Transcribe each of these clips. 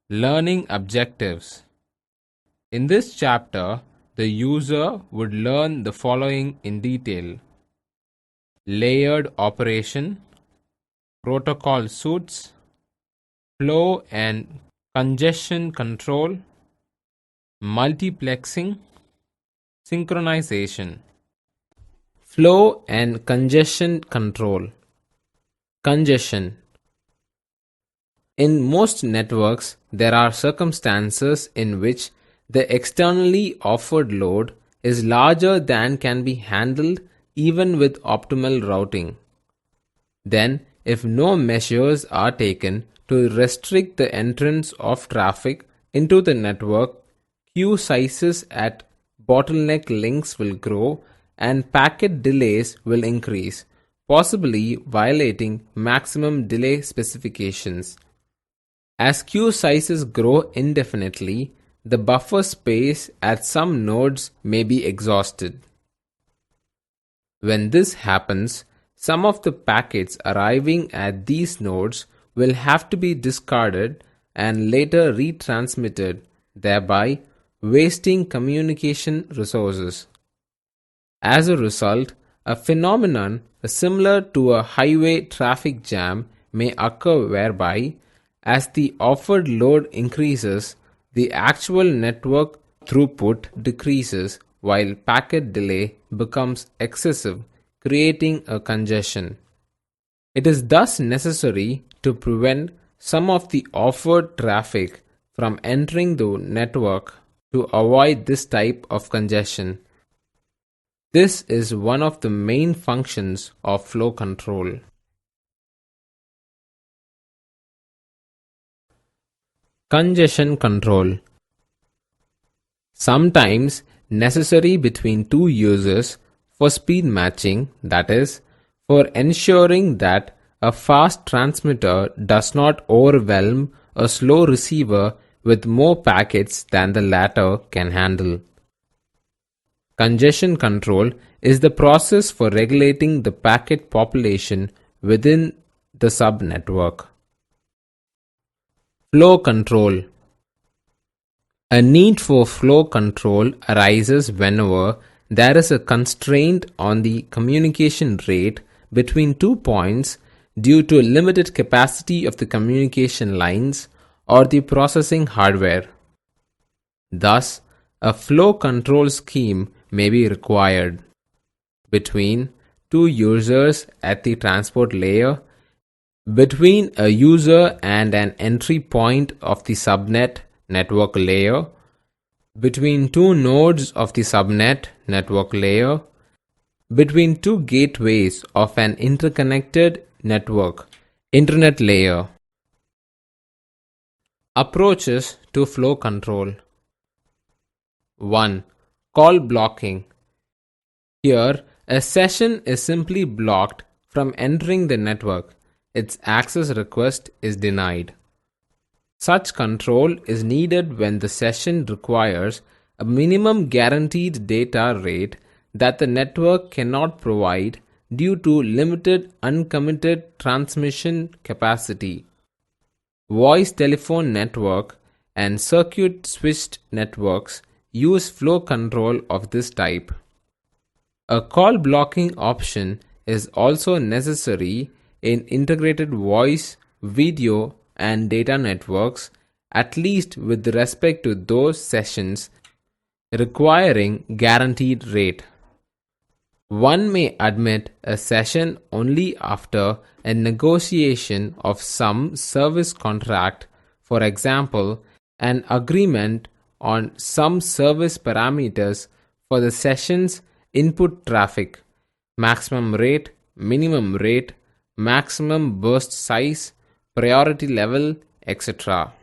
Learning objectives. In this chapter, the user would learn the following in detail: layered operation, protocol suites, flow and congestion control, multiplexing, synchronization. Flow and congestion control. Congestion. In most networks, there are circumstances in which the externally offered load is larger than can be handled even with optimal routing. Then, if no measures are taken to restrict the entrance of traffic into the network, queue sizes at bottleneck links will grow and packet delays will increase, possibly violating maximum delay specifications. As queue sizes grow indefinitely, the buffer space at some nodes may be exhausted. When this happens, some of the packets arriving at these nodes will have to be discarded and later retransmitted, thereby wasting communication resources. As a result, a phenomenon similar to a highway traffic jam may occur whereby, as the offered load increases, the actual network throughput decreases while packet delay becomes excessive, creating a congestion. It is thus necessary to prevent some of the offered traffic from entering the network to avoid this type of congestion. This is one of the main functions of flow control. Congestion control. Sometimes necessary between two users for speed matching, that is, for ensuring that a fast transmitter does not overwhelm a slow receiver with more packets than the latter can handle. Congestion control is the process for regulating the packet population within the subnetwork. Flow control. A need for flow control arises whenever there is a constraint on the communication rate between 2 points due to limited capacity of the communication lines or the processing hardware. Thus, a flow control scheme may be required between two users at the transport layer, between a user and an entry point of the subnet network layer, between two nodes of the subnet network layer, between two gateways of an interconnected network internet layer. Approaches to flow control. 1. Call blocking. Here, a session is simply blocked from entering the network. Its access request is denied. Such control is needed when the session requires a minimum guaranteed data rate that the network cannot provide due to limited uncommitted transmission capacity. Voice telephone network and circuit switched networks use flow control of this type. A call blocking option is also necessary in integrated voice, video, and data networks, at least with respect to those sessions requiring guaranteed rate. One may admit a session only after a negotiation of some service contract, for example, an agreement on some service parameters for the session's input traffic, maximum rate, minimum rate, maximum burst size, priority level, etc.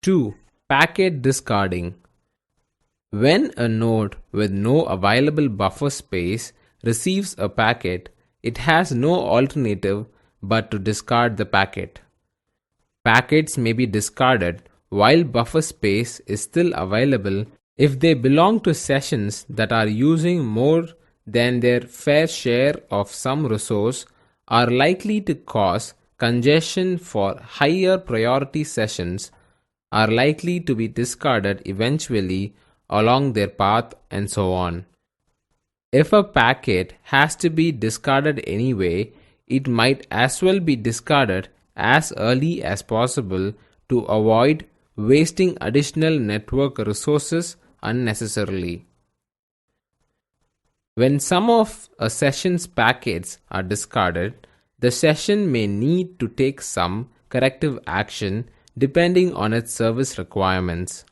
2. Packet discarding. When a node with no available buffer space receives a packet, it has no alternative but to discard the packet. Packets may be discarded while buffer space is still available if they belong to sessions that are using more than their fair share of some resource, are likely to cause congestion for higher priority sessions are likely to be discarded eventually along their path and so on. If a packet has to be discarded anyway, it might as well be discarded as early as possible to avoid wasting additional network resources unnecessarily. When some of a session's packets are discarded, the session may need to take some corrective action depending on its service requirements.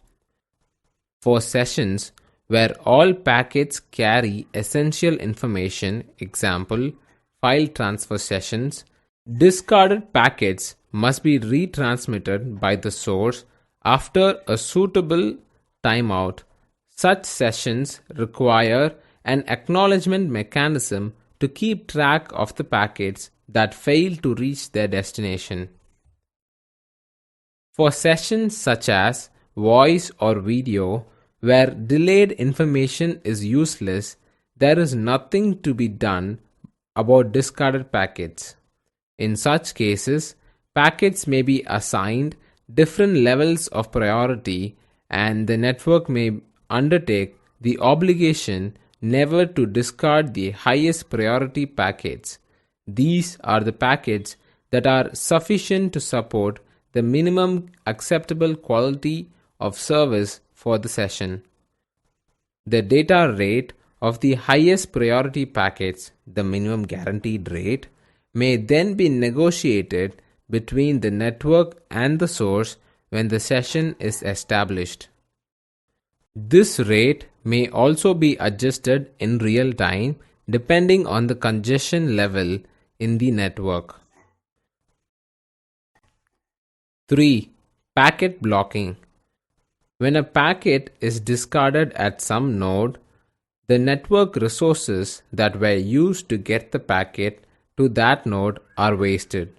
For sessions where all packets carry essential information, example, file transfer sessions, discarded packets must be retransmitted by the source after a suitable timeout. Such sessions require an acknowledgement mechanism to keep track of the packets that fail to reach their destination. For sessions such as voice or video, where delayed information is useless, there is nothing to be done about discarded packets. In such cases, packets may be assigned different levels of priority, and the network may undertake the obligation never to discard the highest priority packets. These are the packets that are sufficient to support the minimum acceptable quality of service for the session. The data rate of the highest priority packets, the minimum guaranteed rate, may then be negotiated between the network and the source when the session is established. This rate may also be adjusted in real time depending on the congestion level in the network. 3. Packet blocking. When a packet is discarded at some node, the network resources that were used to get the packet to that node are wasted.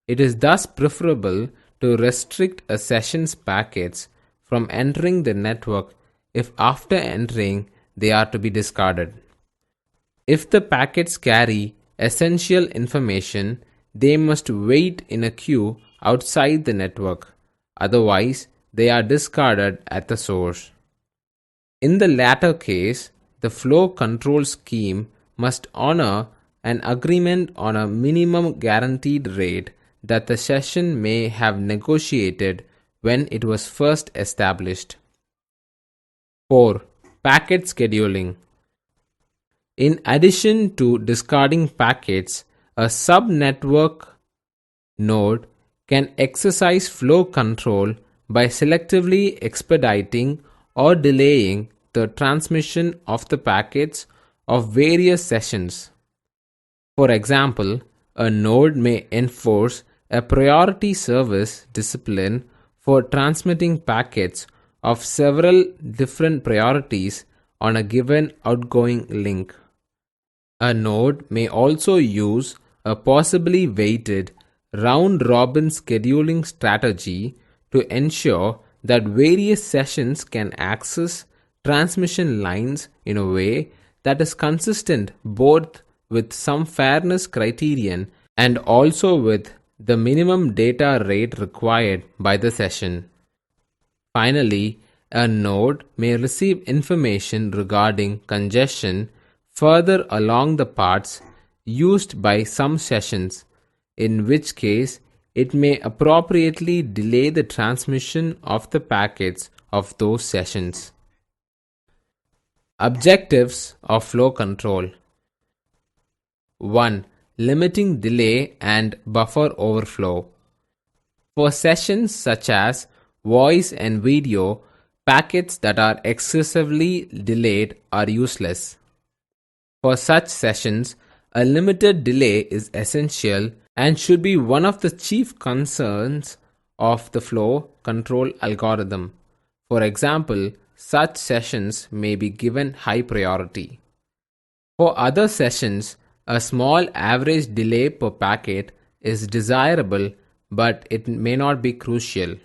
It is thus preferable to restrict a session's packets from entering the network if after entering they are to be discarded. If the packets carry essential information, they must wait in a queue outside the network, otherwise they are discarded at the source. In the latter case, the flow control scheme must honor an agreement on a minimum guaranteed rate that the session may have negotiated when it was first established. 4. Packet scheduling. In addition to discarding packets, a subnetwork node can exercise flow control by selectively expediting or delaying the transmission of the packets of various sessions. For example, a node may enforce a priority service discipline for transmitting packets of several different priorities on a given outgoing link. A node may also use a possibly weighted round-robin scheduling strategy to ensure that various sessions can access transmission lines in a way that is consistent both with some fairness criterion and also with the minimum data rate required by the session. Finally, a node may receive information regarding congestion further along the paths used by some sessions, in which case it may appropriately delay the transmission of the packets of those sessions. Objectives of flow control. 1. Limiting delay and buffer overflow. For sessions such as voice and video, packets that are excessively delayed are useless. For such sessions, a limited delay is essential and should be one of the chief concerns of the flow control algorithm. For example, such sessions may be given high priority. For other sessions, a small average delay per packet is desirable, but it may not be crucial.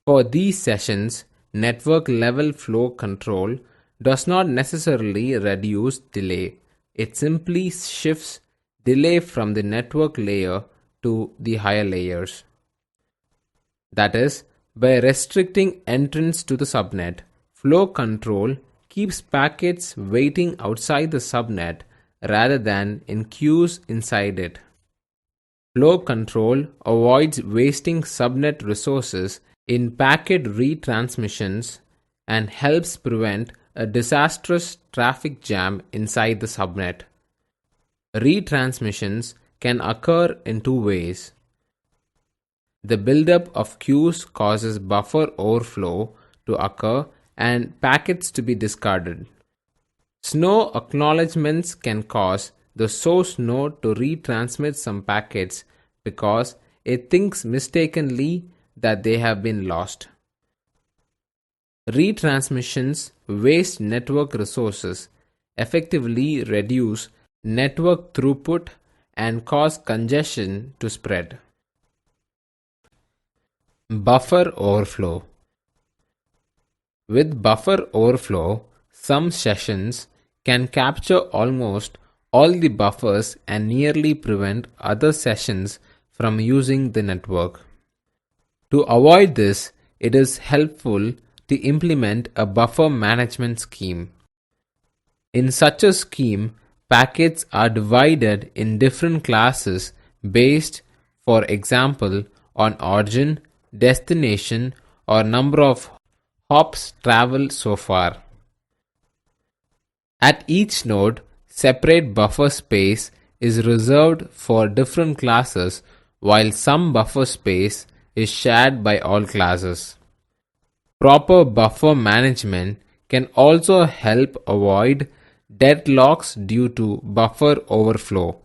For these sessions, network level flow control does not necessarily reduce delay. It simply shifts delay from the network layer to the higher layers. That is, by restricting entrance to the subnet, flow control keeps packets waiting outside the subnet rather than in queues inside it. Flow control avoids wasting subnet resources in packet retransmissions and helps prevent a disastrous traffic jam inside the subnet. Retransmissions can occur in two ways. The buildup of queues causes buffer overflow to occur and packets to be discarded. Snow acknowledgements can cause the source node to retransmit some packets because it thinks mistakenly that they have been lost. Retransmissions waste network resources, effectively reduce network throughput, and cause congestion to spread. Buffer overflow. With buffer overflow, some sessions can capture almost all the buffers and nearly prevent other sessions from using the network. To avoid this, it is helpful to implement a buffer management scheme. In such a scheme, packets are divided in different classes based, for example, on origin, destination, or number of hops traveled so far. At each node, separate buffer space is reserved for different classes, while some buffer space is shared by all classes. Proper buffer management can also help avoid deadlocks due to buffer overflow.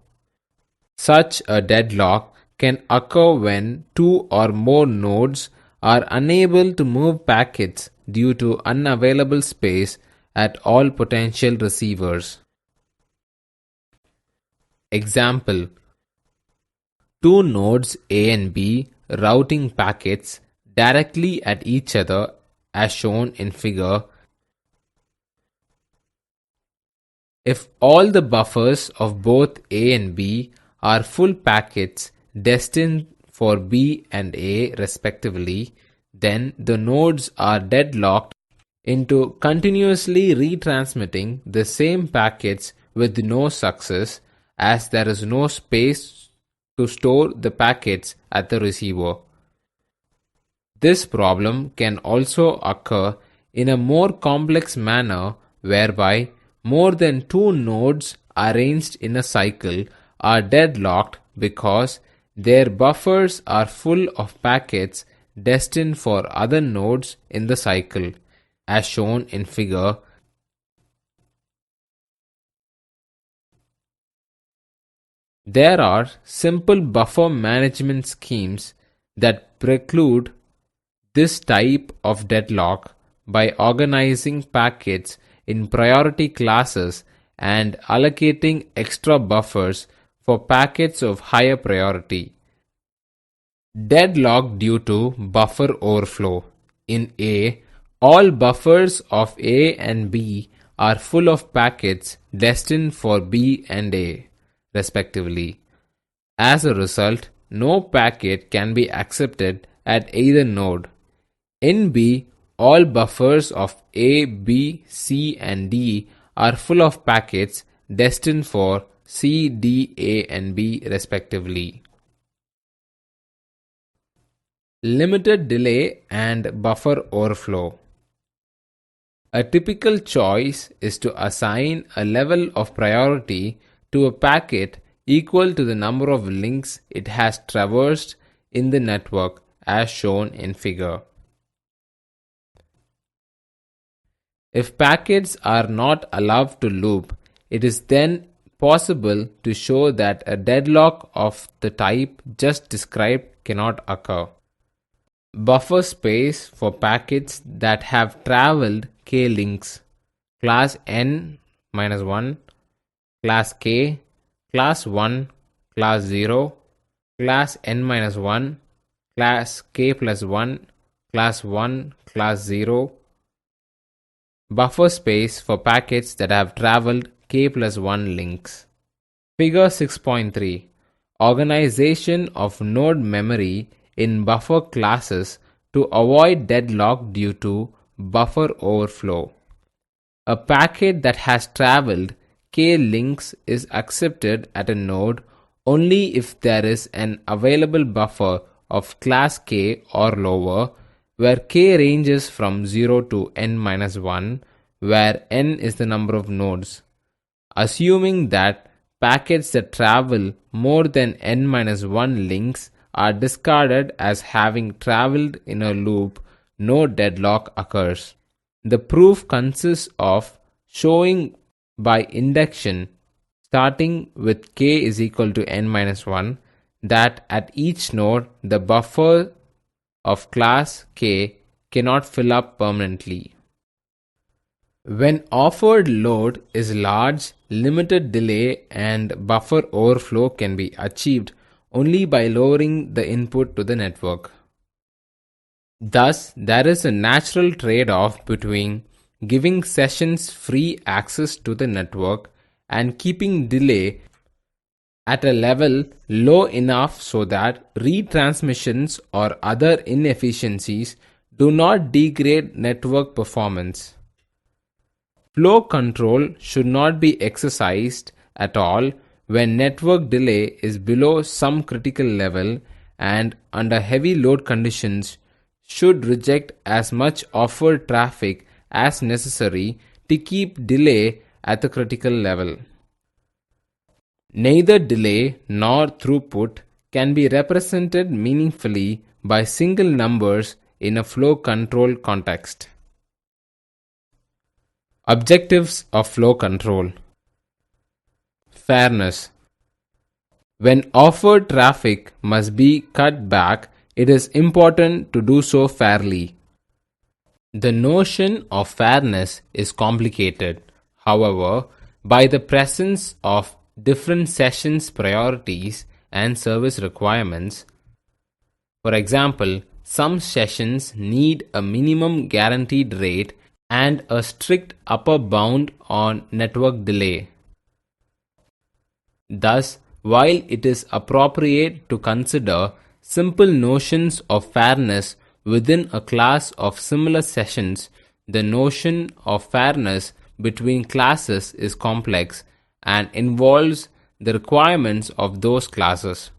Such a deadlock can occur when two or more nodes are unable to move packets due to unavailable space at all potential receivers. Example: two nodes A and B routing packets directly at each other as shown in figure. If all the buffers of both A and B are full packets destined for B and A respectively, then the nodes are deadlocked into continuously retransmitting the same packets with no success, as there is no space to store the packets at the receiver. This problem can also occur in a more complex manner whereby more than two nodes arranged in a cycle are deadlocked because their buffers are full of packets destined for other nodes in the cycle, as shown in figure. There are simple buffer management schemes that preclude this type of deadlock by organizing packets in priority classes and allocating extra buffers for packets of higher priority. Deadlock due to buffer overflow. In A, all buffers of A and B are full of packets destined for B and A, respectively. As a result, no packet can be accepted at either node. In B, all buffers of A, B, C, and D are full of packets destined for C, D, A, and B, respectively. Limited delay and buffer overflow. A typical choice is to assign a level of priority to a packet equal to the number of links it has traversed in the network, as shown in figure. If packets are not allowed to loop, it is then possible to show that a deadlock of the type just described cannot occur. Buffer space for packets that have traveled k links: class n-1, class k, class 1, class 0, class n-1, class k plus 1, class 1, class 0. Buffer space for packets that have traveled k plus 1 links. Figure 6.3. organization of node memory in buffer classes to avoid deadlock due to buffer overflow. A packet that has traveled k links is accepted at a node only if there is an available buffer of class k or lower, where k ranges from 0 to n-1, where n is the number of nodes. Assuming that packets that travel more than n-1 links are discarded as having traveled in a loop, no deadlock occurs. The proof consists of showing by induction, starting with k is equal to n-1, that at each node the buffer of class k cannot fill up permanently. When offered load is large, limited delay and buffer overflow can be achieved only by lowering the input to the network. Thus, there is a natural trade-off between giving sessions free access to the network and keeping delay at a level low enough so that retransmissions or other inefficiencies do not degrade network performance. Flow control should not be exercised at all when network delay is below some critical level, and under heavy load conditions should reject as much offered traffic as necessary to keep delay at the critical level. Neither delay nor throughput can be represented meaningfully by single numbers in a flow control context. Objectives of flow control. Fairness. When offered traffic must be cut back, it is important to do so fairly. The notion of fairness is complicated. However, by the presence of different sessions priorities and service requirements, for example, some sessions need a minimum guaranteed rate and a strict upper bound on network delay. Thus, while it is appropriate to consider simple notions of fairness within a class of similar sessions, the notion of fairness between classes is complex and involves the requirements of those classes.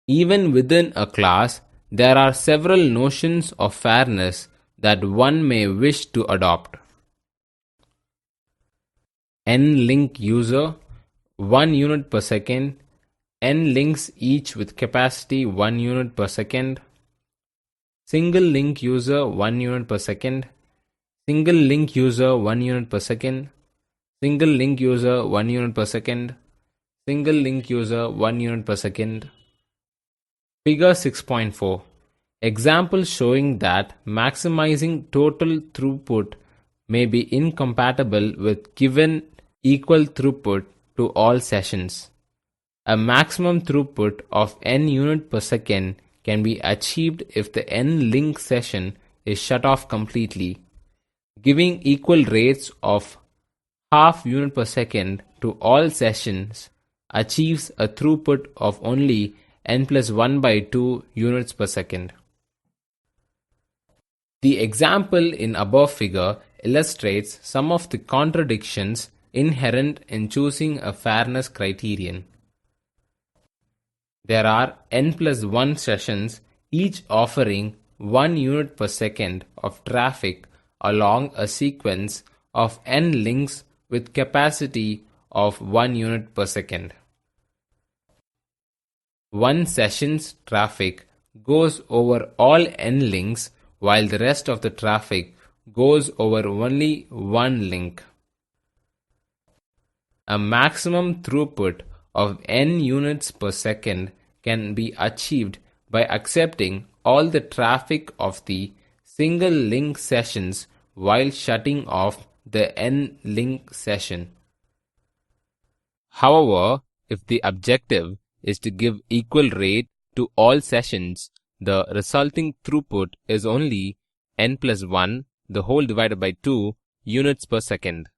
Even within a class, there are several notions of fairness that one may wish to adopt. N-link user, 1 unit per second, n links each with capacity 1 unit per second, single link user 1 unit per second, single link user 1 unit per second, single link user 1 unit per second, single link user 1 unit per second. Figure 6.4. Example showing that maximizing total throughput may be incompatible with given equal throughput to all sessions. A maximum throughput of n unit per second can be achieved if the n link session is shut off completely. Giving equal rates of half unit per second to all sessions achieves a throughput of only n plus 1 by 2 units per second. The example in above figure illustrates some of the contradictions inherent in choosing a fairness criterion. There are n plus 1 sessions, each offering 1 unit per second of traffic along a sequence of n links with capacity of 1 unit per second. One session's traffic goes over all n links, while the rest of the traffic goes over only one link. A maximum throughput of n units per second can be achieved by accepting all the traffic of the single link sessions while shutting off the n link session. However, if the objective is to give equal rate to all sessions, the resulting throughput is only n plus 1 the whole divided by 2 units per second.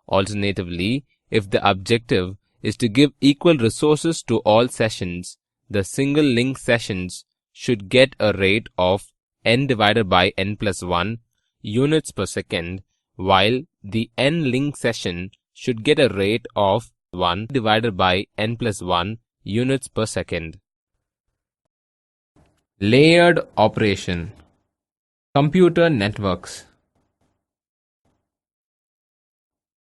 Alternatively, if the objective is to give equal resources to all sessions. The single link sessions should get a rate of n divided by n plus 1 units per second, while the n link session should get a rate of 1 divided by n plus 1 units per second. Layered operation. Computer networks.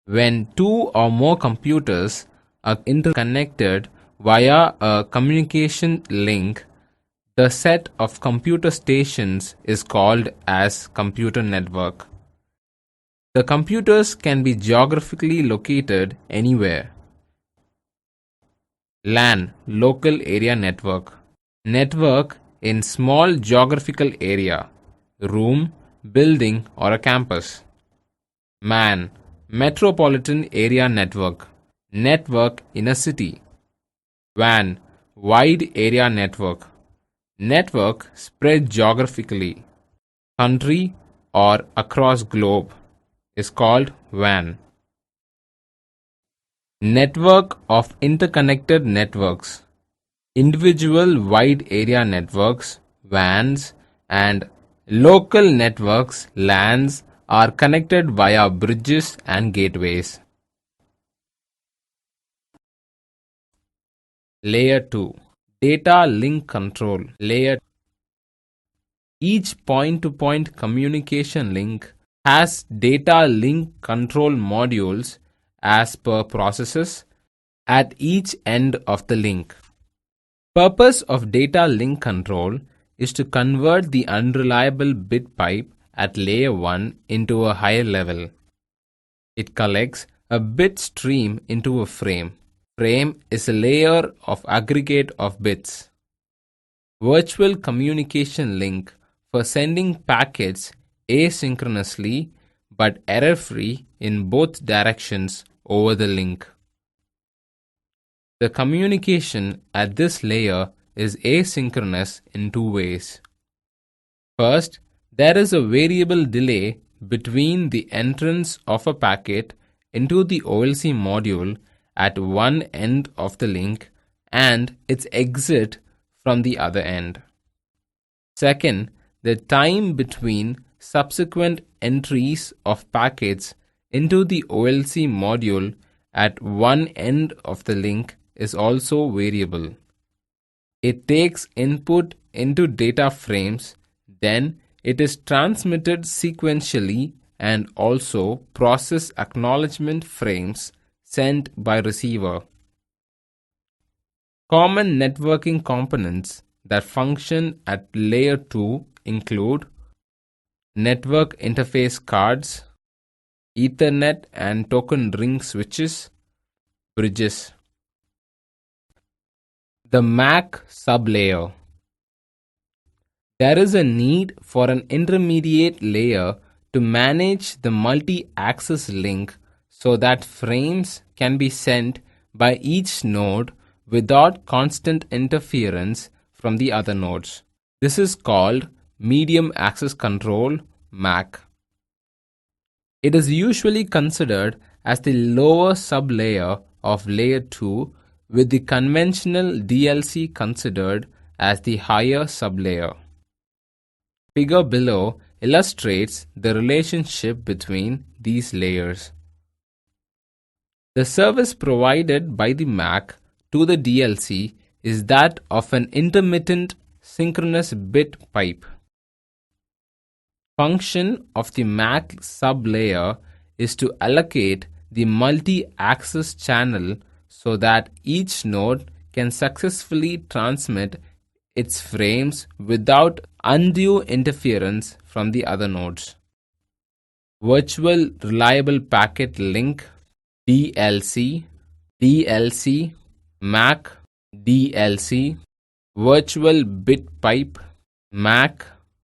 When two or more computers are interconnected via a communication link, the set of computer stations is called as computer network. The computers can be geographically located anywhere. LAN, local area network. Network in small geographical area, room, building or a campus. MAN, metropolitan area network. Network in a city. WAN, wide area network. Network spread geographically. Country or across globe is called WAN. Network of interconnected networks. Individual wide area networks, WANs, and local networks, LANs, are connected via bridges and gateways. Layer 2. Data link control. Layer. Each point-to-point communication link has data link control modules as per processes at each end of the link. Purpose of data link control is to convert the unreliable bit pipe at layer 1 into a higher level. It collects a bit stream into a frame. Frame is a layer of aggregate of bits. Virtual communication link for sending packets asynchronously but error-free in both directions over the link. The communication at this layer is asynchronous in two ways. First, there is a variable delay between the entrance of a packet into the OLC module at one end of the link and its exit from the other end. Second, the time between subsequent entries of packets into the OLC module at one end of the link is also variable. It takes input into data frames, then it is transmitted sequentially and also process acknowledgement frames sent by receiver. Common networking components that function at layer 2 include network interface cards, Ethernet and token ring switches, bridges. The MAC sublayer. There is a need for an intermediate layer to manage the multi-access link so that frames can be sent by each node without constant interference from the other nodes. This is called medium access control, MAC. It is usually considered as the lower sublayer of layer 2, with the conventional DLC considered as the higher sublayer. Figure below illustrates the relationship between these layers. The service provided by the MAC to the DLC is that of an intermittent synchronous bit pipe. Function of the MAC sublayer is to allocate the multi-access channel so that each node can successfully transmit its frames without undue interference from the other nodes. Virtual Reliable Packet Link, DLC, DLC, MAC, DLC, Virtual Bit Pipe, MAC,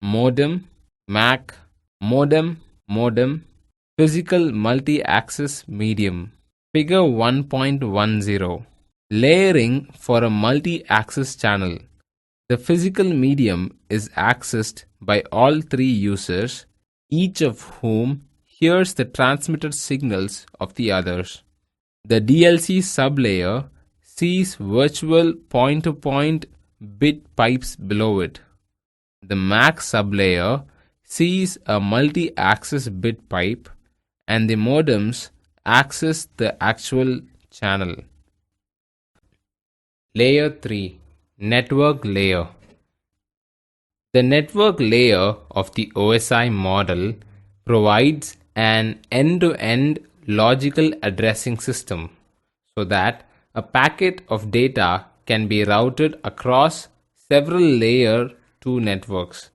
Modem, MAC, Modem, Physical Multi-Access Medium. Figure 1.10. Layering for a multi-access channel. The physical medium is accessed by all three users, each of whom hears the transmitted signals of the others. The DLC sublayer sees virtual point-to-point bit pipes below it. The MAC sublayer sees a multi-access bit pipe, and the modems access the actual channel. Layer 3. Network layer. The network layer of the OSI model provides an end-to-end logical addressing system so that a packet of data can be routed across several layer 2 networks.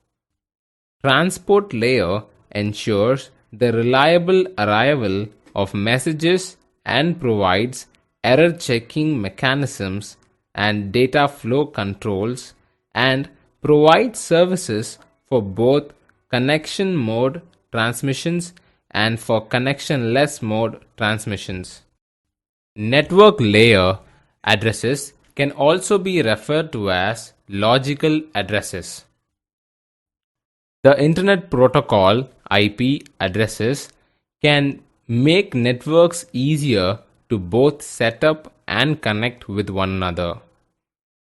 Transport layer ensures the reliable arrival of messages and provides error checking mechanisms and data flow controls, and provides services for both connection mode transmissions and for connectionless mode transmissions. Network layer addresses can also be referred to as logical addresses. The Internet Protocol IP addresses can make networks easier to both set up and connect with one another.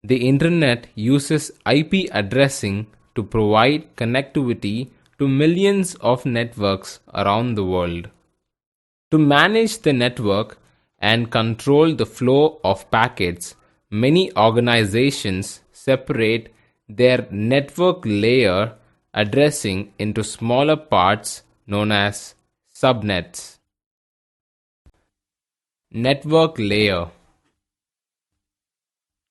The Internet uses IP addressing to provide connectivity to millions of networks around the world. To manage the network and control the flow of packets, many organizations separate their network layer addressing into smaller parts known as subnets. Network layer.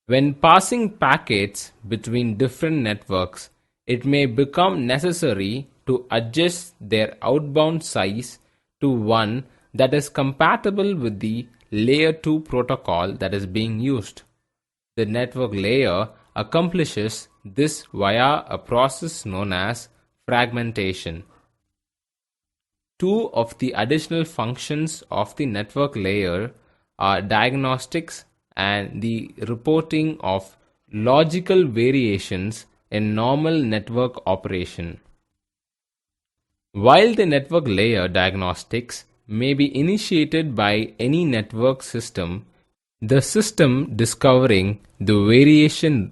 When passing packets between different networks, it may become necessary to adjust their outbound size to one that is compatible with the layer 2 protocol that is being used. The network layer accomplishes this via a process known as fragmentation. Two of the additional functions of the network layer are diagnostics and the reporting of logical variations in normal network operation. While the network layer diagnostics may be initiated by any network system, the system discovering the variation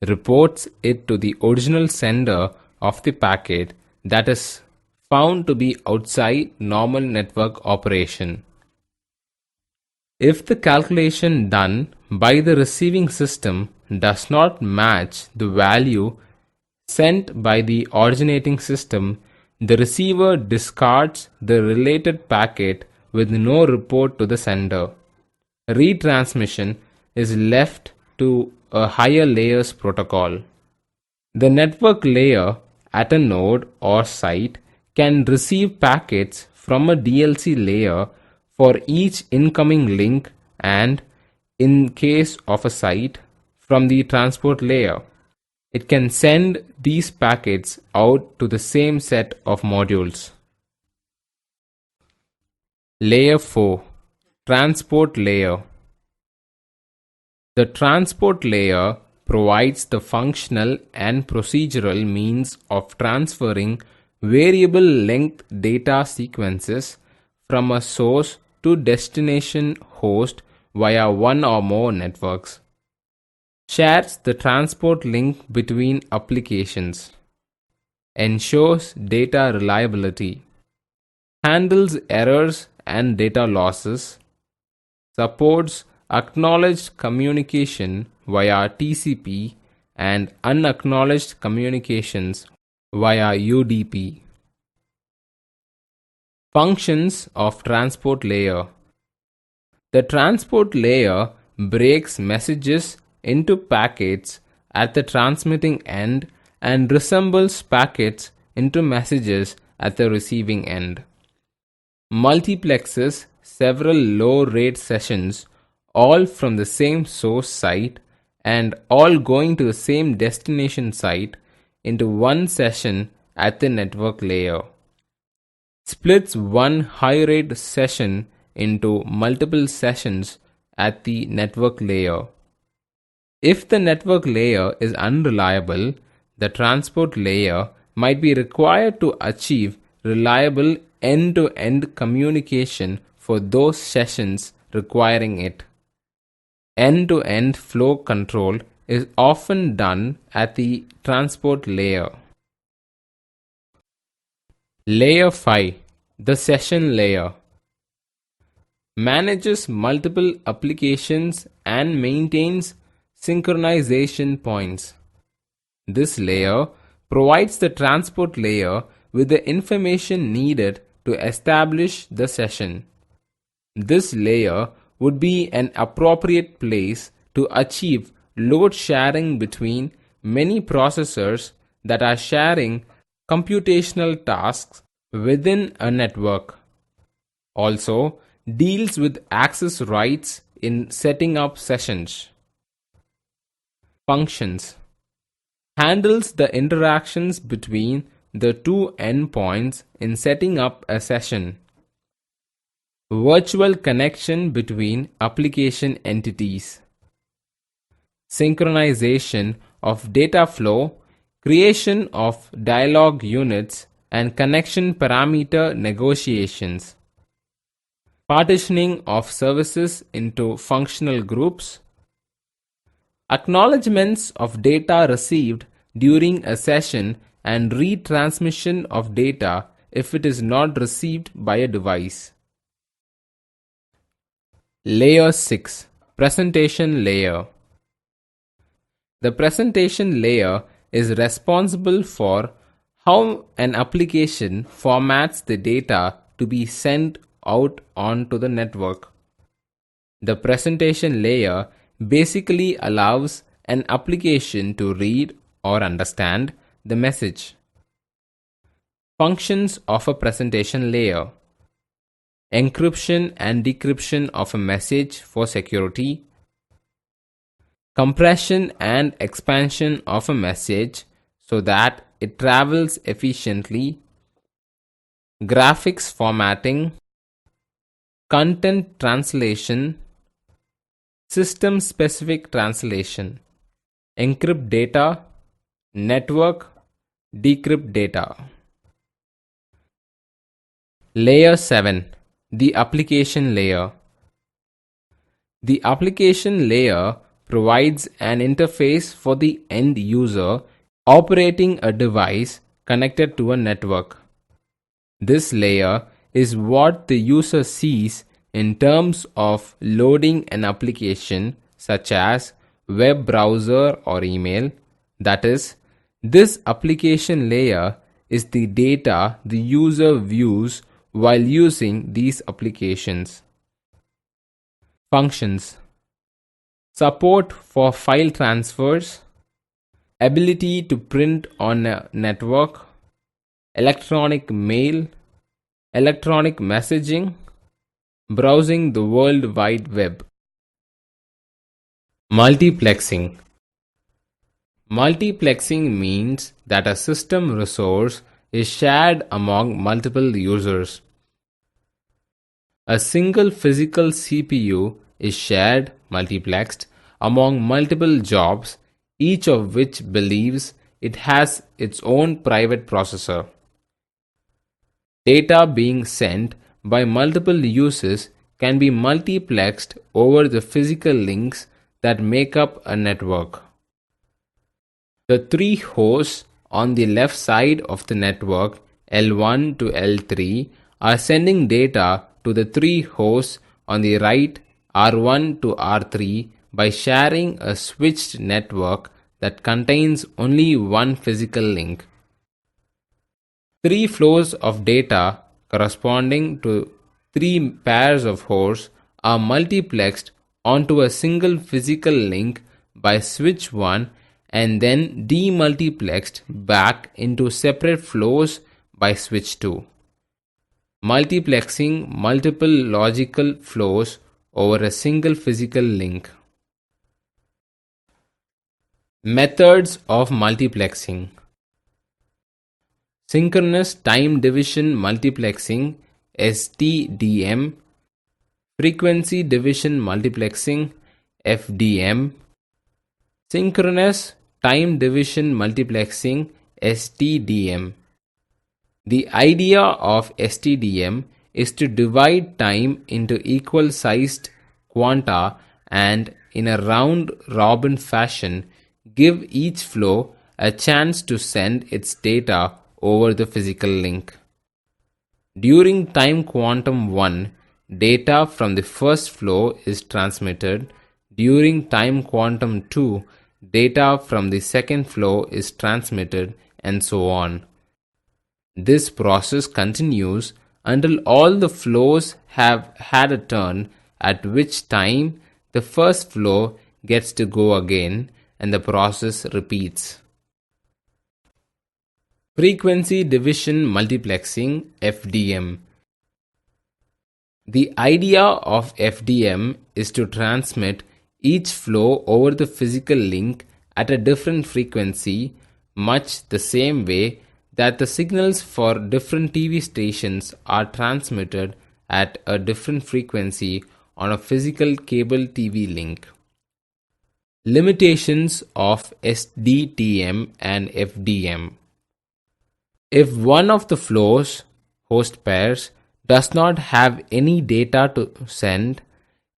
reports it to the original sender of the packet that is found to be outside normal network operation. If the calculation done by the receiving system does not match the value sent by the originating system, the receiver discards the related packet with no report to the sender. Retransmission is left to a higher layers protocol. The network layer at a node or site can receive packets from a DLC layer for each incoming link and, in case of a site, from the transport layer. It can send these packets out to the same set of modules. Layer 4. Transport layer. The transport layer provides the functional and procedural means of transferring variable length data sequences from a source to destination host via one or more networks. Shares the transport link between applications. Ensures data reliability. Handles errors and data losses. Supports acknowledged communication via TCP and unacknowledged communications via UDP. Functions of transport layer. The transport layer breaks messages into packets at the transmitting end and resembles packets into messages at the receiving end. Multiplexes several low-rate sessions, all from the same source site and all going to the same destination site, into one session at the network layer. Splits one high-rate session into multiple sessions at the network layer. If the network layer is unreliable, the transport layer might be required to achieve reliable end-to-end communication for those sessions requiring it. End-to-end flow control is often done at the transport layer. Layer 5, the session layer, manages multiple applications and maintains synchronization points. This layer provides the transport layer with the information needed to establish the session. This layer would be an appropriate place to achieve load sharing between many processors that are sharing computational tasks within a network. Also, deals with access rights in setting up sessions. Functions handles the interactions between the two endpoints in setting up a session. Virtual connection between application entities. Synchronization of data flow, creation of dialog units, and connection parameter negotiations. Partitioning of services into functional groups. Acknowledgements of data received during a session and retransmission of data if it is not received by a device. Layer 6, Presentation Layer. The presentation layer is responsible for how an application formats the data to be sent out onto the network. The presentation layer basically allows an application to read or understand the message. Functions of a presentation layer: encryption and decryption of a message for security, compression and expansion of a message so that it travels efficiently, graphics formatting, content translation, system-specific translation, encrypt data, network, decrypt data. Layer 7, the application layer. The application layer provides an interface for the end user operating a device connected to a network. This layer is what the user sees in terms of loading an application such as web browser or email. That is, this application layer is the data the user views while using these applications. Functions: support for file transfers, ability to print on a network, electronic mail, electronic messaging, browsing the World Wide Web. Multiplexing. Multiplexing means that a system resource is shared among multiple users. A single physical CPU is shared, multiplexed, among multiple jobs, each of which believes it has its own private processor. Data being sent by multiple users can be multiplexed over the physical links that make up a network. The three hosts on the left side of the network, L1 to L3, are sending data to the three hosts on the right, R1 to R3, by sharing a switched network that contains only one physical link. Three flows of data corresponding to three pairs of hosts are multiplexed onto a single physical link by switch 1 and then demultiplexed back into separate flows by switch 2. Multiplexing multiple logical flows over a single physical link. Methods of multiplexing: synchronous time division multiplexing, STDM, frequency division multiplexing, FDM, synchronous time division multiplexing, STDM. The idea of STDM is to divide time into equal-sized quanta and, in a round-robin fashion, give each flow a chance to send its data over the physical link. During time quantum 1, data from the first flow is transmitted. During time quantum 2, data from the second flow is transmitted, and so on. This process continues until all the flows have had a turn, at which time the first flow gets to go again and the process repeats. Frequency division multiplexing (FDM). The idea of FDM is to transmit each flow over the physical link at a different frequency, much the same way that the signals for different TV stations are transmitted at a different frequency on a physical cable TV link. Limitations of SDTM and FDM. If one of the flows, host pairs, does not have any data to send,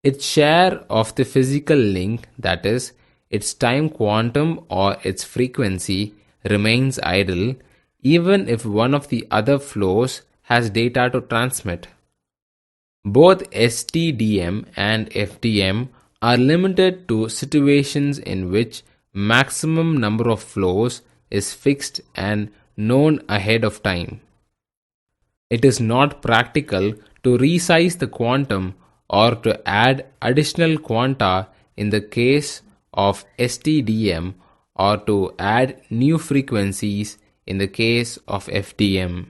its share of the physical link, that is, its time quantum or its frequency, remains idle, even if one of the other flows has data to transmit. Both STDM and FDM are limited to situations in which maximum number of flows is fixed and known ahead of time. It is not practical to resize the quantum or to add additional quanta in the case of STDM or to add new frequencies in the case of FDM.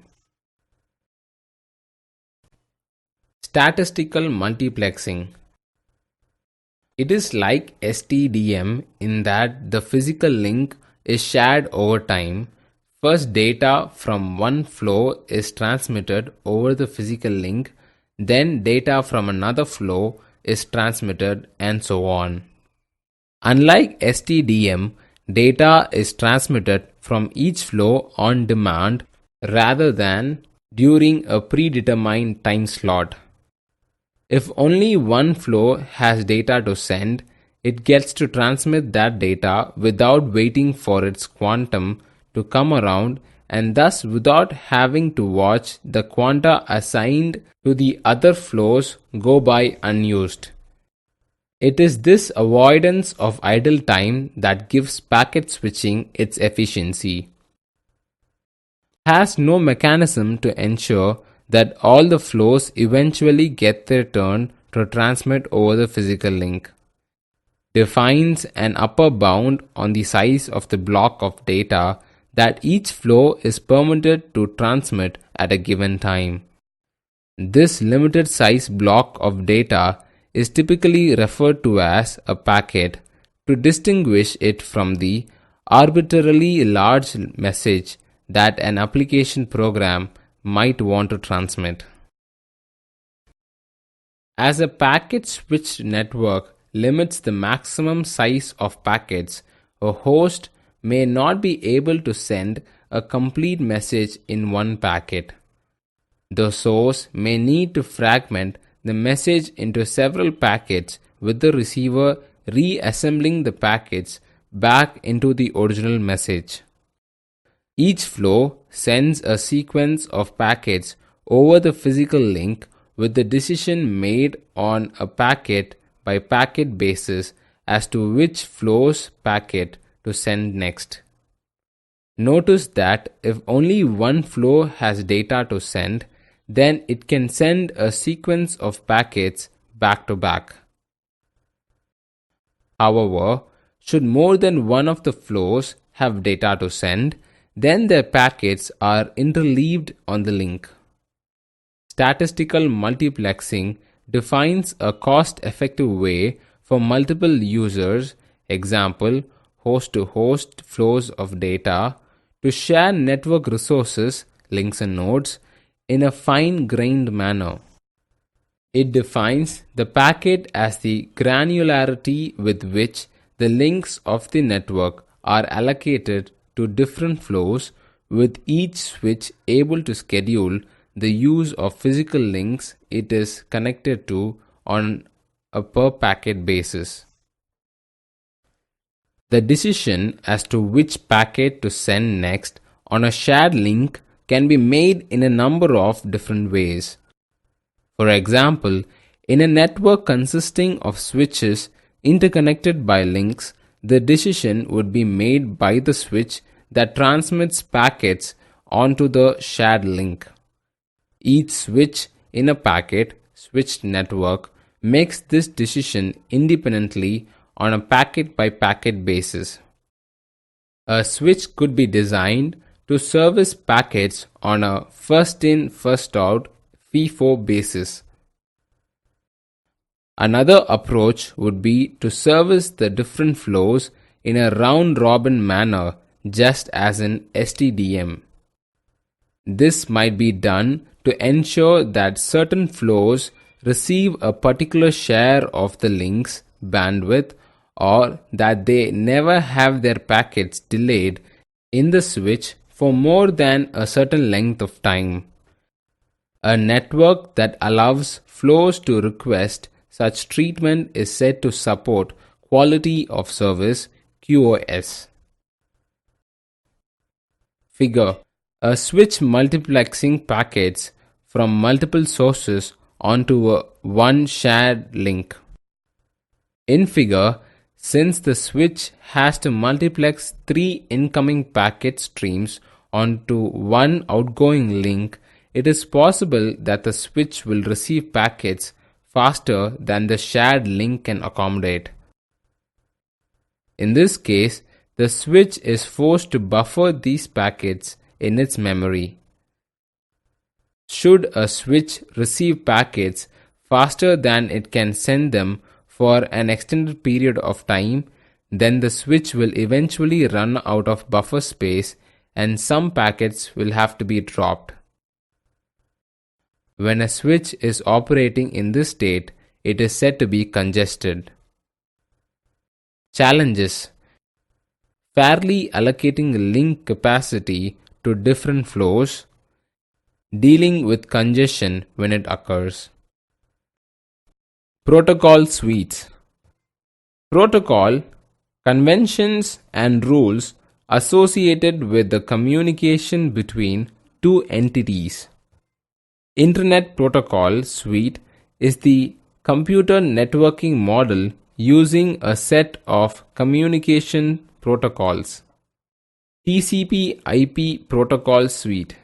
Statistical multiplexing. It is like STDM in that the physical link is shared over time. First, data from one flow is transmitted over the physical link, then data from another flow is transmitted, and so on. Unlike STDM, data is transmitted from each flow on demand rather than during a predetermined time slot. If only one flow has data to send, it gets to transmit that data without waiting for its quantum to come around, and thus without having to watch the quanta assigned to the other flows go by unused. It is this avoidance of idle time that gives packet switching its efficiency. It has no mechanism to ensure that all the flows eventually get their turn to transmit over the physical link. Defines an upper bound on the size of the block of data that each flow is permitted to transmit at a given time. This limited size block of data is typically referred to as a packet to distinguish it from the arbitrarily large message that an application program might want to transmit. As a packet switched network limits the maximum size of packets, a host may not be able to send a complete message in one packet. The source may need to fragment the message into several packets, with the receiver reassembling the packets back into the original message. Each flow sends a sequence of packets over the physical link, with the decision made on a packet by packet basis as to which flow's packet to send next. Notice that if only one flow has data to send, then it can send a sequence of packets back to back. However, should more than one of the flows have data to send, then their packets are interleaved on the link. Statistical multiplexing defines a cost-effective way for multiple users, example, host-to-host flows of data, to share network resources, links and nodes, in a fine-grained manner. It defines the packet as the granularity with which the links of the network are allocated to different flows, with each switch able to schedule the use of physical links it is connected to on a per packet basis. The decision as to which packet to send next on a shared link can be made in a number of different ways. For example, in a network consisting of switches interconnected by links, the decision would be made by the switch that transmits packets onto the shared link. Each switch in a packet switched network makes this decision independently on a packet by packet basis. A switch could be designed to service packets on a first in first out FIFO basis. Another approach would be to service the different flows in a round robin manner, just as in STDM. This might be done to ensure that certain flows receive a particular share of the link's bandwidth, or that they never have their packets delayed in the switch for more than a certain length of time. A network that allows flows to request such treatment is said to support quality of service QoS. Figure: a switch multiplexing packets from multiple sources onto one shared link. In figure, since the switch has to multiplex 3 incoming packet streams onto one outgoing link, it is possible that the switch will receive packets faster than the shared link can accommodate. In this case, the switch is forced to buffer these packets in its memory. Should a switch receive packets faster than it can send them for an extended period of time, then the switch will eventually run out of buffer space and some packets will have to be dropped. When a switch is operating in this state, it is said to be congested. Challenges: fairly allocating link capacity to different flows, dealing with congestion when it occurs. Protocol suites. Protocol, conventions and rules associated with the communication between two entities. Internet Protocol Suite is the computer networking model using a set of communication protocols. TCP/IP Protocol Suite,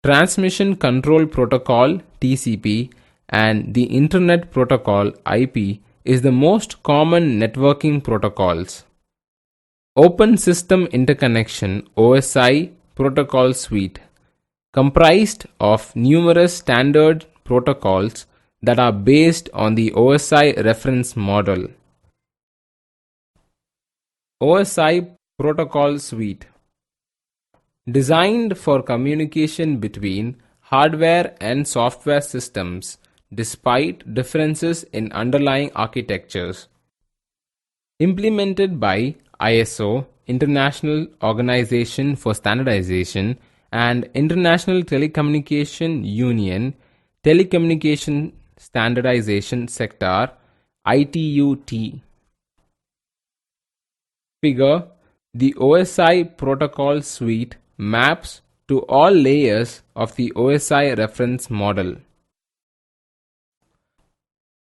Transmission Control Protocol (TCP) and the Internet Protocol (IP) is the most common networking protocols. Open System Interconnection (OSI) Protocol Suite, comprised of numerous standard protocols that are based on the OSI reference model. OSI Protocol Suite, designed for communication between hardware and software systems despite differences in underlying architectures. Implemented by ISO, International Organization for Standardization, and International Telecommunication Union, Telecommunication Standardization Sector, ITUT. Figure: the OSI Protocol Suite maps to all layers of the OSI reference model.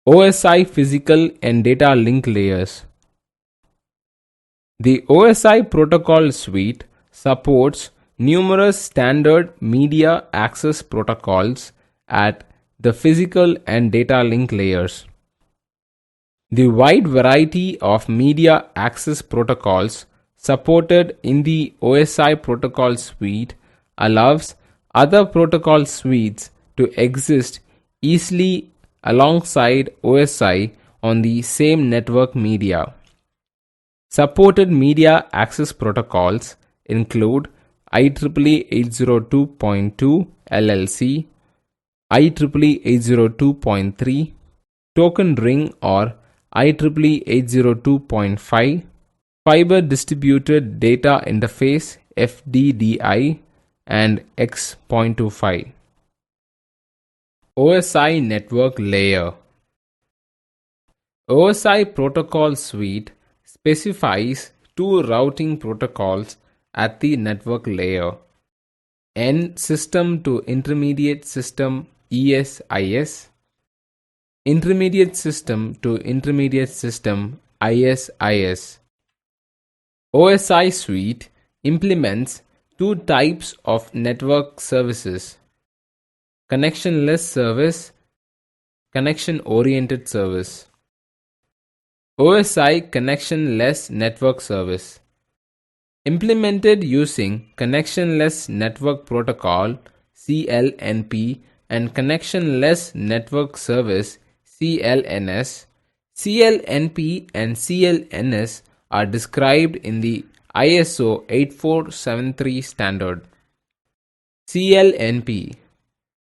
OSI Physical and Data Link Layers. The OSI Protocol Suite supports numerous standard media access protocols at the physical and data link layers. The wide variety of media access protocols supported in the OSI Protocol Suite allows other protocol suites to exist easily alongside OSI on the same network media. Supported media access protocols include IEEE 802.2 LLC, IEEE 802.3, Token Ring or IEEE 802.5, Fiber Distributed Data Interface FDDI, and X.25. OSI Network Layer. OSI protocol suite specifies two routing protocols at the network layer: N system to intermediate system ESIS, intermediate system to intermediate system ISIS. OSI suite implements two types of network services: connectionless service, connection-oriented service. OSI connectionless network service, implemented using Connectionless Network Protocol (CLNP) and Connectionless Network Service (CLNS). CLNP and CLNS are described in the ISO 8473 standard. CLNP: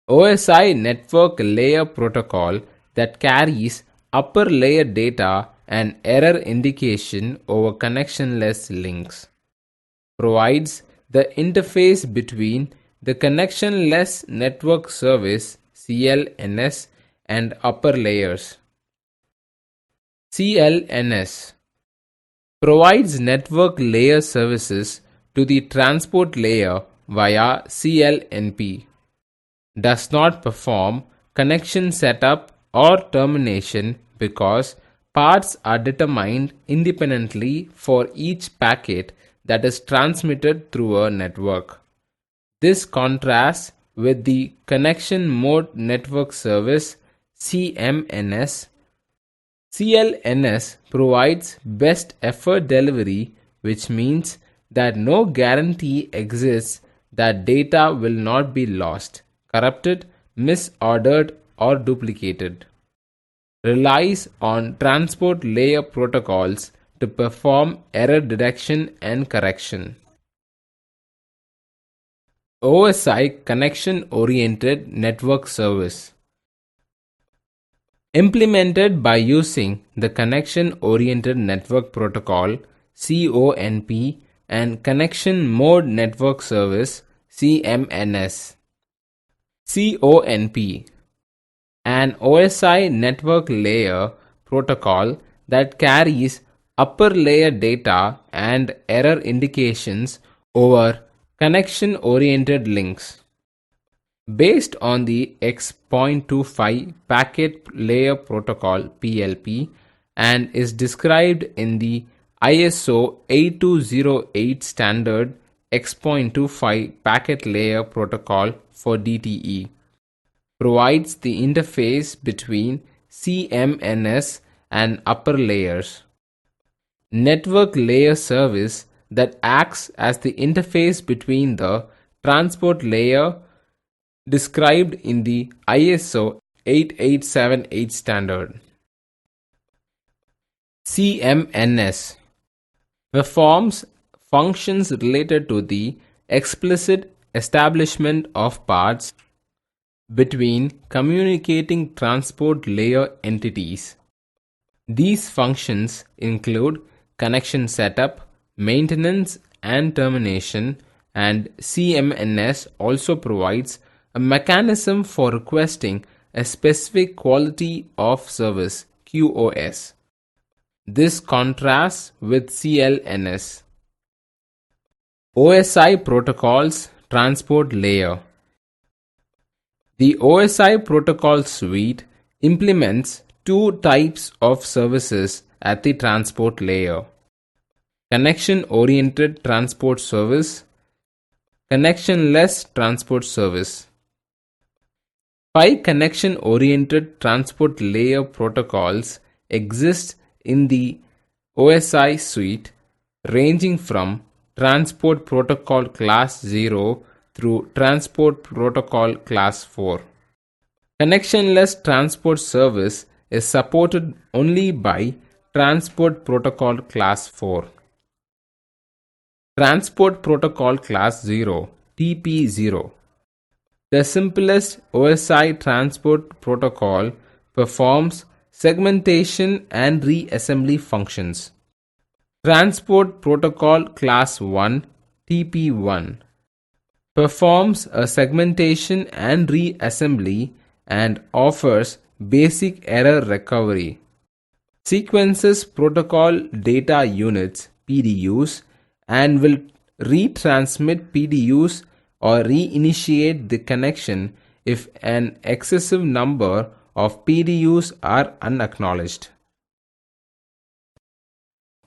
OSI network layer protocol that carries upper layer data and error indication over connectionless links. Provides the interface between the connectionless network service CLNS and upper layers. CLNS provides network layer services to the transport layer via CLNP. Does not perform connection setup or termination because paths are determined independently for each packet that is transmitted through a network. This contrasts with the Connection Mode Network Service CMNS. CLNS provides best effort delivery, which means that no guarantee exists that data will not be lost, corrupted, misordered, or duplicated. Relies on transport layer protocols to perform error detection and correction. OSI Connection-Oriented Network Service, implemented by using the Connection-Oriented Network Protocol (CONP) and Connection Mode Network Service (CMNS). CONP: an OSI network layer protocol that carries upper layer data and error indications over connection-oriented links. Based on the X.25 Packet Layer Protocol (PLP) and is described in the ISO 8208 standard X.25 Packet Layer Protocol for DTE. Provides the interface between CMNS and upper layers. Network layer service that acts as the interface between the transport layer described in the ISO 8878 standard. CMNS performs functions related to the explicit establishment of paths between communicating transport layer entities. These functions include connection setup, maintenance, and termination, and CMNS also provides a mechanism for requesting a specific quality of service QoS. This contrasts with CLNS. OSI protocols transport layer. The OSI protocol suite implements two types of services at the transport layer: connection-oriented transport service, connectionless transport service. 5 connection-oriented transport layer protocols exist in the OSI suite, ranging from Transport Protocol Class 0 through Transport Protocol Class 4. Connectionless transport service is supported only by Transport Protocol Class 4. Transport Protocol Class 0 TP0. The simplest OSI transport protocol performs segmentation and reassembly functions. Transport Protocol Class 1 TP1 performs a segmentation and reassembly and offers basic error recovery. sequences protocol data units PDUs and will retransmit PDUs or reinitiate the connection if an excessive number of PDUs are unacknowledged.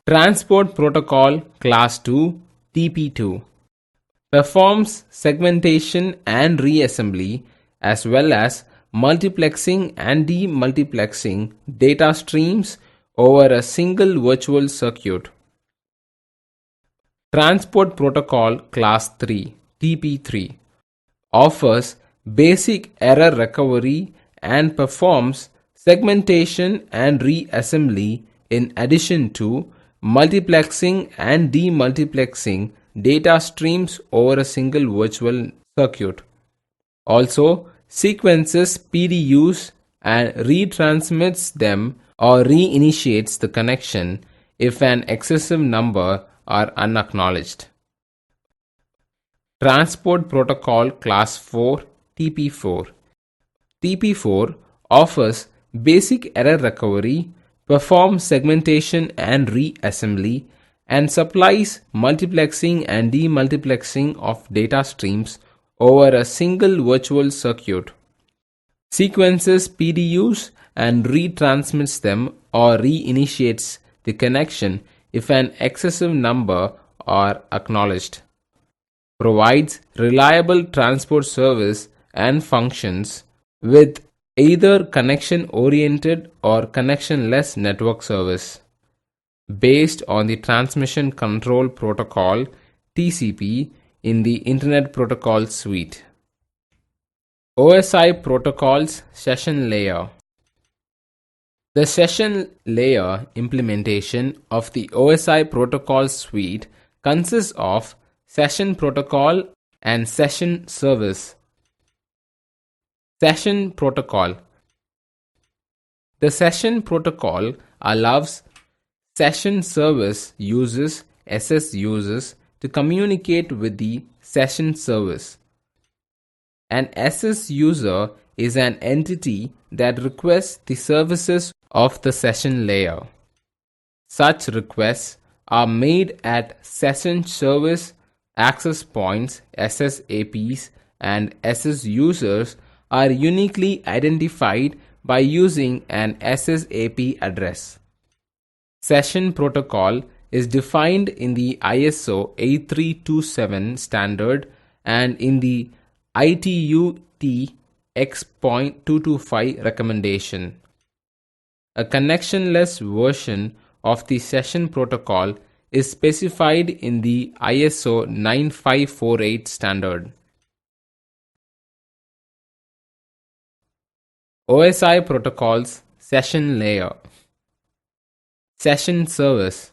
Transport Protocol Class 2 TP2 performs segmentation and reassembly as well as multiplexing and demultiplexing data streams over a single virtual circuit. Transport Protocol Class 3 TP3 offers basic error recovery and performs segmentation and reassembly in addition to multiplexing and demultiplexing data streams over a single virtual circuit. Also, sequences PDUs and retransmits them or reinitiates the connection if an excessive number are unacknowledged. Transport Protocol Class 4 TP4 TP4 offers basic error recovery, performs segmentation and reassembly, and supplies multiplexing and demultiplexing of data streams over a single virtual circuit. Sequences PDUs and retransmits them or reinitiates the connection if an excessive number are acknowledged. Provides reliable transport service and functions with either connection-oriented or connection-less network service based on the Transmission Control Protocol TCP in the Internet Protocol Suite. OSI Protocols Session Layer. The session layer implementation of the OSI Protocol Suite consists of Session Protocol and Session Service. Session Protocol. The Session Protocol allows Session Service users SS users to communicate with the Session Service. An SS user is an entity that requests the services of the session layer. Such requests are made at Session Service Access Points SSAPs, and SS users are uniquely identified by using an SSAP address. Session protocol is defined in the ISO 8327 standard and in the ITU-T X.225 recommendation. A connectionless version of the session protocol is specified in the ISO 9548 standard. OSI protocols session layer. Session service.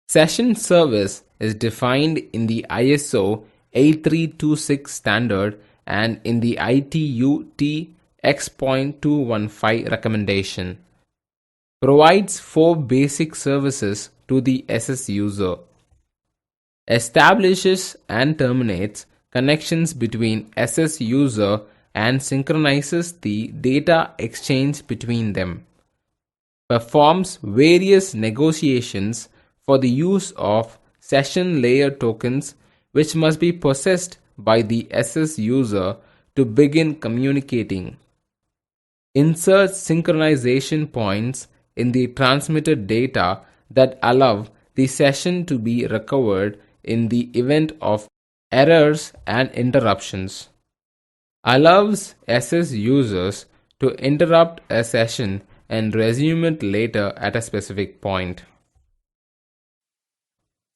Session service is defined in the ISO 8326 standard and in the ITU-T X.215 recommendation. Provides 4 basic services to the SS user. Establishes and terminates connections between SS user and synchronizes the data exchange between them. Performs various negotiations for the use of session layer tokens which must be possessed by the SS user to begin communicating. Inserts synchronization points in the transmitted data that allow the session to be recovered in the event of errors and interruptions. Allows SS users to interrupt a session and resume it later at a specific point.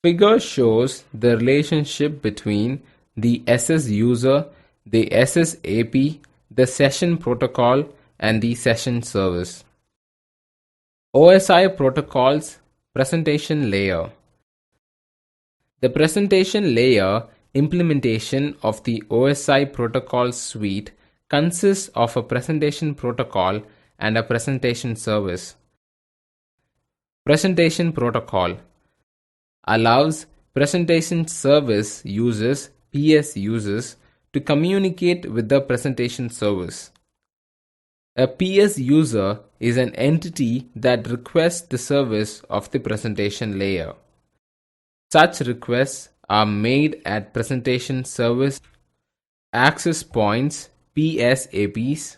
Figure shows the relationship between the SS user, the SSAP, the session protocol, and the session service. OSI protocols presentation layer. The presentation layer implementation of the OSI protocol suite consists of a presentation protocol and a presentation service. Presentation protocol allows presentation service users PS users to communicate with the presentation service. A PS user is an entity that requests the service of the presentation layer. Such requests are made at presentation service access points (PSAPs).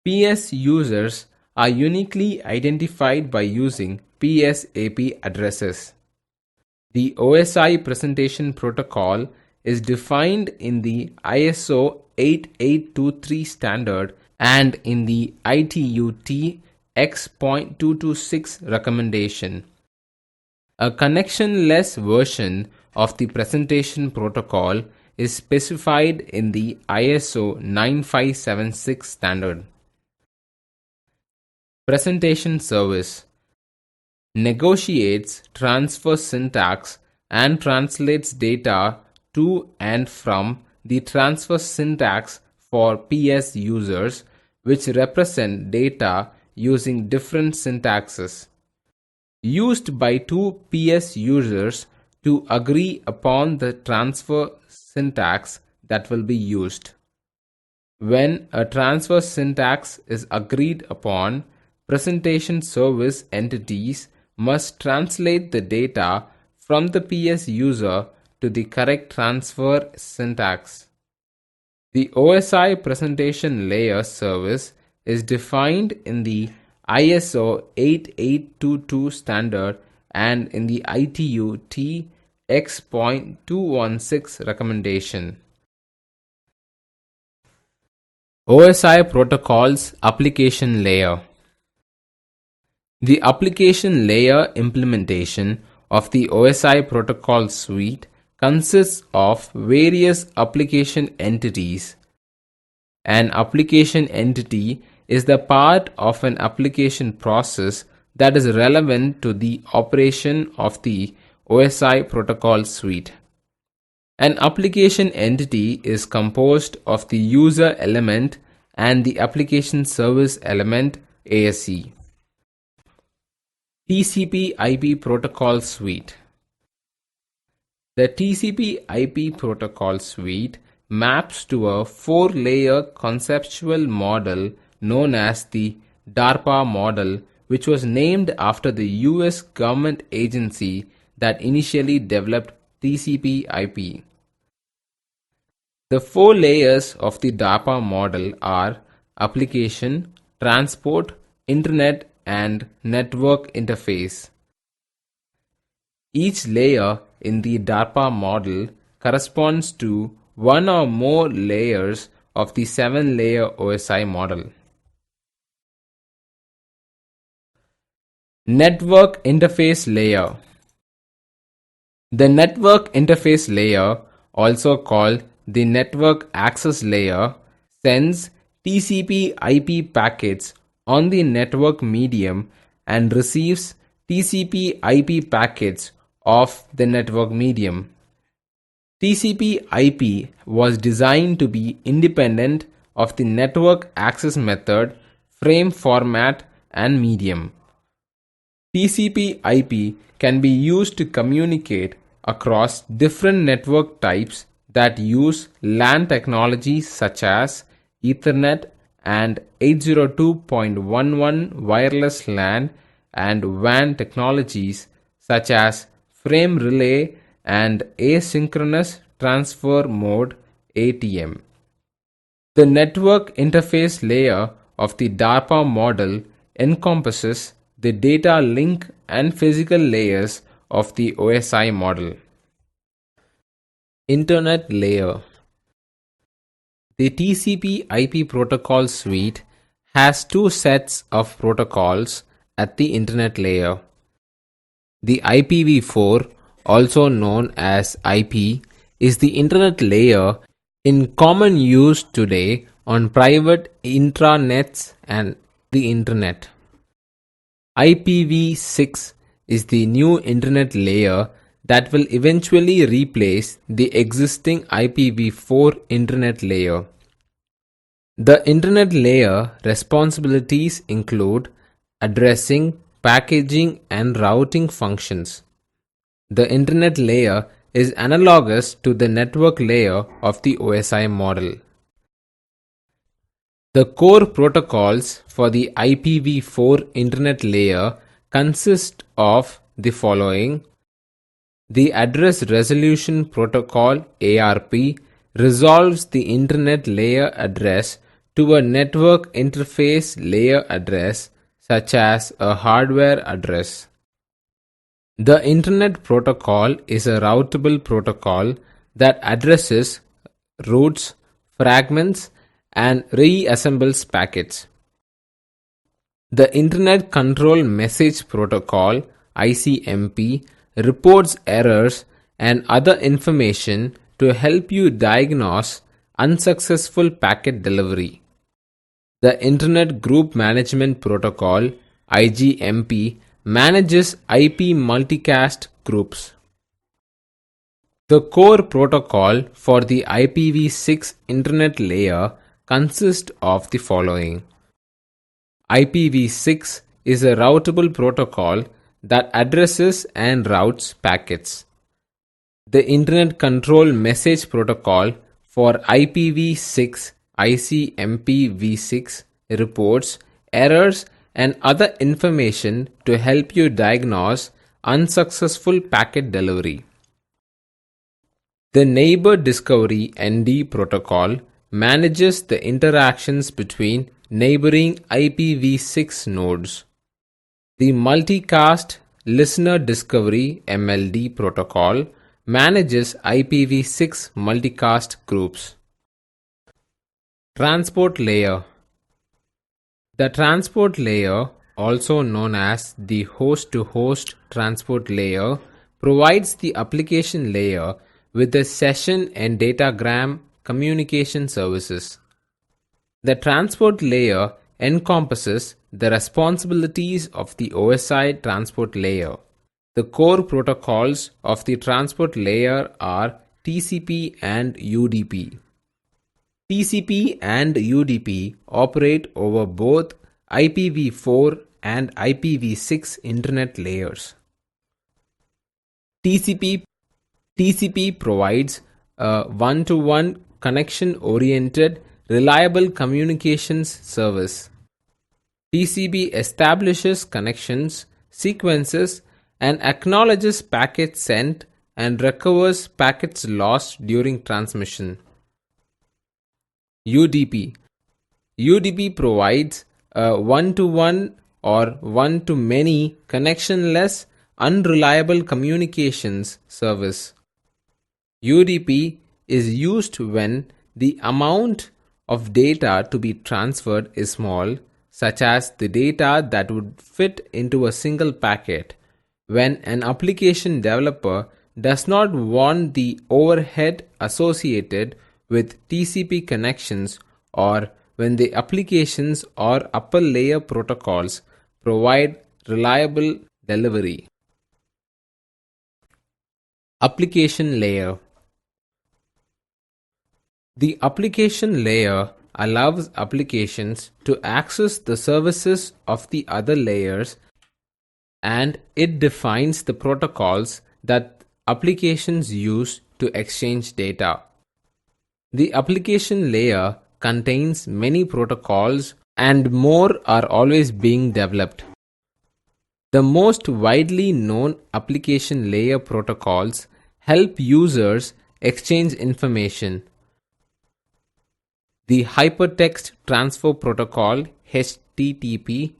PS users are uniquely identified by using PSAP addresses. The OSI presentation protocol is defined in the ISO 8823 standard and in the ITU-T X.226 recommendation. A connectionless version of the presentation protocol is specified in the ISO 9576 standard. Presentation service negotiates transfer syntax and translates data to and from the transfer syntax for PS users, which represent data using different syntaxes used by two PS users to agree upon the transfer syntax that will be used. When a transfer syntax is agreed upon, presentation service entities must translate the data from the PS user to the correct transfer syntax. The OSI presentation layer service is defined in the ISO 8822 standard and in the ITU-T X.216 recommendation. OSI protocols application layer. The application layer implementation of the OSI protocol suite consists of various application entities. An application entity is the part of an application process that is relevant to the operation of the OSI protocol suite. An application entity is composed of the user element and the application service element ASE. TCP/IP protocol suite. The TCP/IP protocol suite maps to a four-layer conceptual model known as the DARPA model, which was named after the US government agency that initially developed TCP/IP. The four layers of the DARPA model are application, transport, internet, and network interface. Each layer in the DARPA model corresponds to one or more layers of the 7-layer OSI model. Network interface layer. The network interface layer, also called the network access layer, sends TCP/IP packets on the network medium and receives TCP/IP packets off the network medium. TCP/IP was designed to be independent of the network access method, frame format, and medium. TCP/IP can be used to communicate across different network types that use LAN technologies such as Ethernet and 802.11 wireless LAN and WAN technologies such as frame relay and asynchronous transfer mode ATM. The network interface layer of the DARPA model encompasses the data link and physical layers of the OSI model. Internet layer. The TCP/IP protocol suite has two sets of protocols at the internet layer. The IPv4, also known as IP, is the internet layer in common use today on private intranets and the internet. IPv6 is the new internet layer that will eventually replace the existing IPv4 internet layer. The internet layer responsibilities include addressing, packaging, and routing functions. The internet layer is analogous to the network layer of the OSI model. The core protocols for the IPv4 Internet layer consist of the following. The Address Resolution Protocol (ARP) resolves the Internet layer address to a network interface layer address, such as a hardware address. The Internet Protocol is a routable protocol that addresses, routes, fragments, and reassembles packets. The Internet Control Message Protocol (ICMP) reports errors and other information to help you diagnose unsuccessful packet delivery. The Internet Group Management Protocol (IGMP) manages IP multicast groups. The core protocol for the IPv6 Internet layer consists of the following. IPv6 is a routable protocol that addresses and routes packets. The Internet Control Message Protocol for IPv6 ICMPv6 reports errors and other information to help you diagnose unsuccessful packet delivery. The Neighbor Discovery (ND) protocol manages the interactions between neighboring IPv6 nodes. The Multicast Listener Discovery (MLD) protocol manages IPv6 multicast groups. Transport Layer. The transport layer, also known as the host-to-host transport layer, provides the application layer with the session and datagram communication services. The transport layer encompasses the responsibilities of the OSI transport layer. The core protocols of the transport layer are TCP and UDP. TCP and UDP operate over both IPv4 and IPv6 Internet layers. TCP provides a one-to-one connection-oriented, reliable communications service. TCP establishes connections, sequences, and acknowledges packets sent and recovers packets lost during transmission. UDP provides a one-to-one or one-to-many connectionless, unreliable communications service. UDP is used when the amount of data to be transferred is small, such as the data that would fit into a single packet, when an application developer does not want the overhead associated with TCP connections, or when the applications or upper layer protocols provide reliable delivery. Application layer. The application layer allows applications to access the services of the other layers, and it defines the protocols that applications use to exchange data. The application layer contains many protocols, and more are always being developed. The most widely known application layer protocols help users exchange information. The Hypertext Transfer Protocol (HTTP)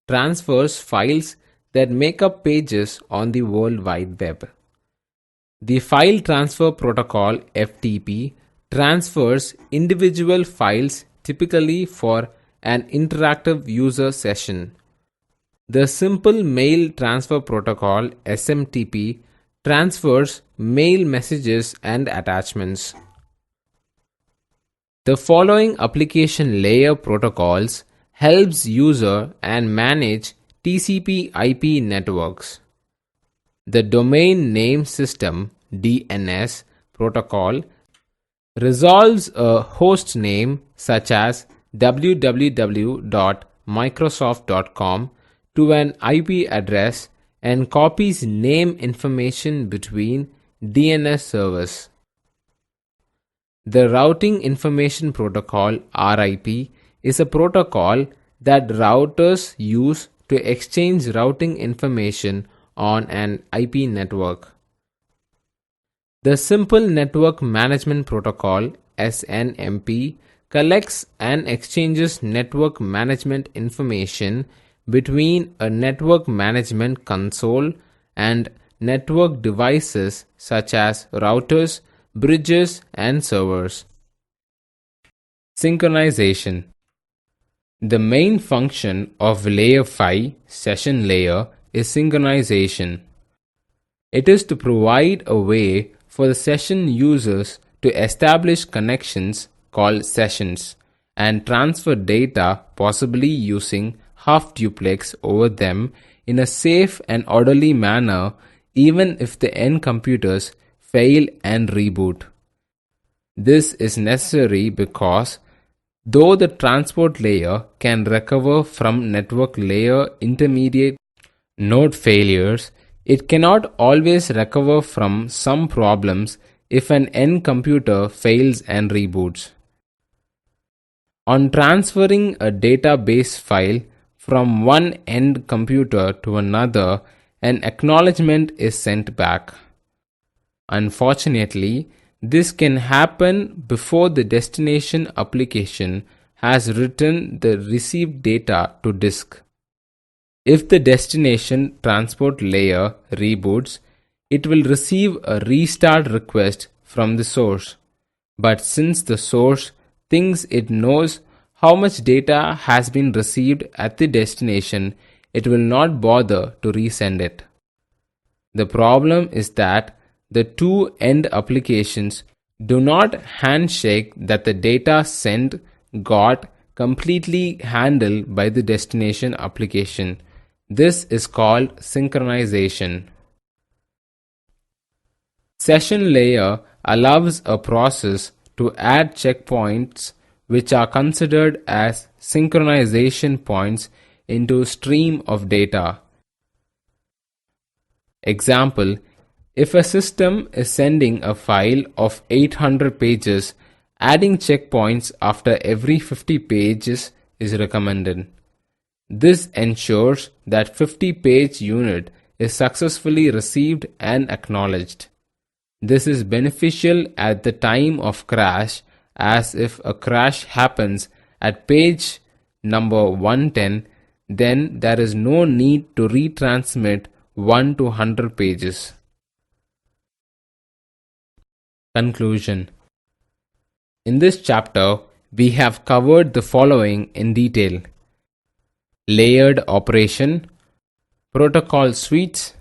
transfers files that make up pages on the World Wide Web. The File Transfer Protocol (FTP) transfers individual files, typically for an interactive user session. The Simple Mail Transfer Protocol (SMTP) transfers mail messages and attachments. The following application layer protocols helps user and manage TCP/IP networks. The Domain Name System (DNS) protocol resolves a host name such as www.microsoft.com to an IP address and copies name information between DNS servers. The Routing Information Protocol (RIP) is a protocol that routers use to exchange routing information on an IP network. The Simple Network Management Protocol (SNMP) collects and exchanges network management information between a network management console and network devices such as routers, bridges, and servers. Synchronization. The main function of Layer 5 session layer is synchronization. It is to provide a way for the session users to establish connections called sessions and transfer data, possibly using half duplex over them in a safe and orderly manner, even if the end computers fail and reboot. This is necessary because though the transport layer can recover from network layer intermediate node failures, it cannot always recover from some problems if an end computer fails and reboots. On transferring a database file from one end computer to another, an acknowledgement is sent back. Unfortunately, this can happen before the destination application has written the received data to disk. If the destination transport layer reboots, it will receive a restart request from the source. But since the source thinks it knows how much data has been received at the destination, it will not bother to resend it. The problem is that the two end applications do not handshake that the data sent got completely handled by the destination application. This is called synchronization. Session layer allows a process to add checkpoints which are considered as synchronization points into a stream of data. Example, if a system is sending a file of 800 pages, adding checkpoints after every 50 pages is recommended. This ensures that 50-page unit is successfully received and acknowledged. This is beneficial at the time of crash, as if a crash happens at page number 110, then there is no need to retransmit 1 to 100 pages. Conclusion. In this chapter, we have covered the following in detail: layered operation, protocol suites,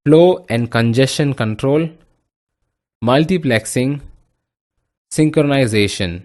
flow and congestion control, multiplexing, synchronization.